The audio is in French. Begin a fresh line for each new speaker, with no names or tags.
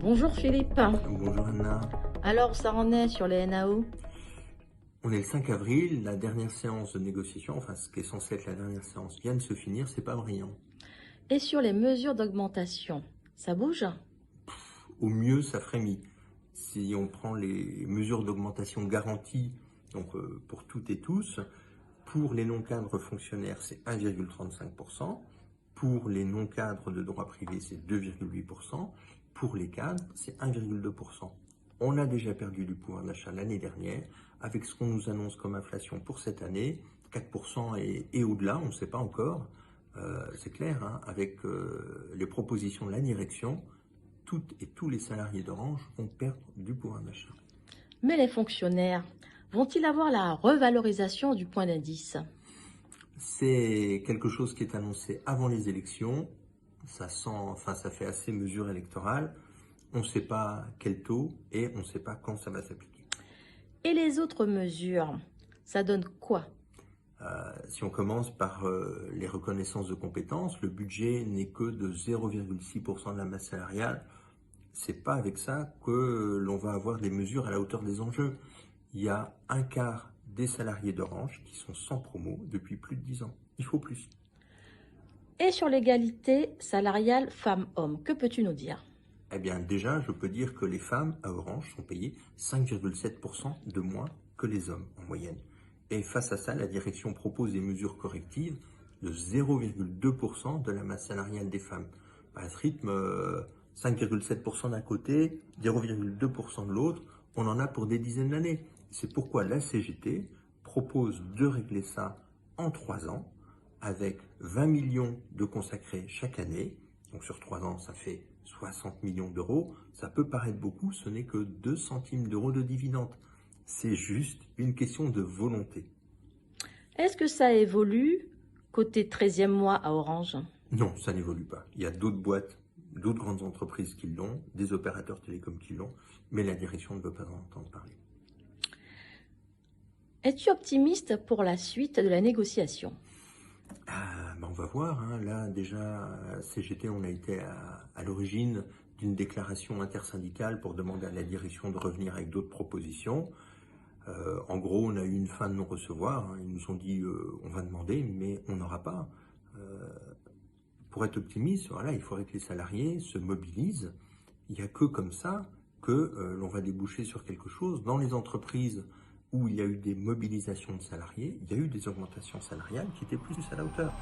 Bonjour Philippe.
Bonjour Anna.
Alors, ça en est sur les NAO?
On est le 5 avril, la dernière séance de négociation, enfin ce qui est censé être la dernière séance, vient de se finir, c'est pas brillant.
Et sur les mesures d'augmentation, ça bouge?
Au mieux, ça frémit. Si on prend les mesures d'augmentation garanties, donc pour toutes et tous, pour les non-cadres fonctionnaires, c'est 1,35%. Pour les non-cadres de droit privé, c'est 2,8%. Pour les cadres, c'est 1,2%. On a déjà perdu du pouvoir d'achat l'année dernière, avec ce qu'on nous annonce comme inflation pour cette année, 4% et au-delà, on ne sait pas encore. C'est clair, hein, avec les propositions de la direction, toutes et tous les salariés d'Orange vont perdre du pouvoir d'achat.
Mais les fonctionnaires vont-ils avoir la revalorisation du point d'indice?
C'est quelque chose qui est annoncé avant les élections. Ça fait assez mesure électorale. On ne sait pas quel taux et on ne sait pas quand ça va s'appliquer.
Et les autres mesures, ça donne quoi?
Si on commence par les reconnaissances de compétences, le budget n'est que de 0,6% de la masse salariale. C'est pas avec ça que l'on va avoir des mesures à la hauteur des enjeux. Il y a un quart des salariés d'Orange qui sont sans promo depuis plus de 10 ans. Il faut plus.
Et sur l'égalité salariale femmes-hommes, que peux-tu nous dire?
Eh bien, déjà, je peux dire que les femmes à Orange sont payées 5,7% de moins que les hommes en moyenne. Et face à ça, la direction propose des mesures correctives de 0,2% de la masse salariale des femmes. À ce rythme, 5,7% d'un côté, 0,2% de l'autre, on en a pour des dizaines d'années. C'est pourquoi la CGT propose de régler ça en 3 ans, avec 20 millions de consacrés chaque année. Donc sur 3 ans, ça fait 60 millions d'euros. Ça peut paraître beaucoup, ce n'est que 2 centimes d'euros de dividendes. C'est juste une question de volonté.
Est-ce que ça évolue côté 13e mois à Orange?
Non, ça n'évolue pas. Il y a d'autres boîtes, d'autres grandes entreprises qui l'ont, des opérateurs télécoms qui l'ont, mais la direction ne veut pas en entendre parler.
Es-tu optimiste pour la suite de la négociation?
On va voir, hein. Là déjà, CGT, on a été à l'origine d'une déclaration intersyndicale pour demander à la direction de revenir avec d'autres propositions. En gros, on a eu une fin de non-recevoir, hein. Ils nous ont dit on va demander, mais on n'aura pas. Pour être optimiste, voilà, il faudrait que les salariés se mobilisent. Il n'y a que comme ça que l'on va déboucher sur quelque chose. Dans les entreprises où il y a eu des mobilisations de salariés, il y a eu des augmentations salariales qui étaient plus à la hauteur.